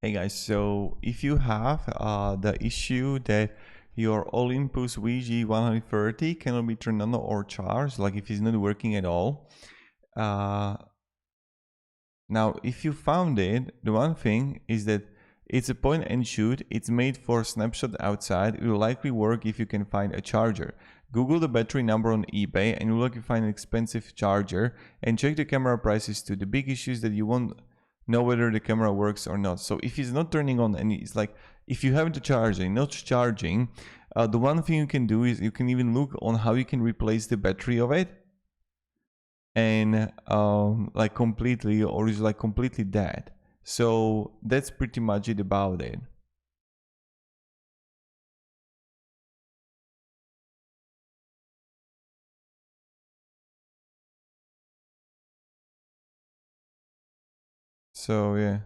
Hey guys, so if you have the issue that your Olympus VG 130 cannot be turned on or charged, like if it's not working at all, now if you found it, the one thing is that it's a point and shoot, it's made for snapshot outside, it will likely work if you can find a charger. Google the battery number on eBay and you'll likely find an expensive charger, and check the camera prices too. The big issue is that you won't know whether the camera works or not. So if it's not turning on and it's like, if you have the charging, not charging, the one thing you can do is you can even look on how you can replace the battery of it, and like completely, or is like completely dead. So that's pretty much it about it. So yeah.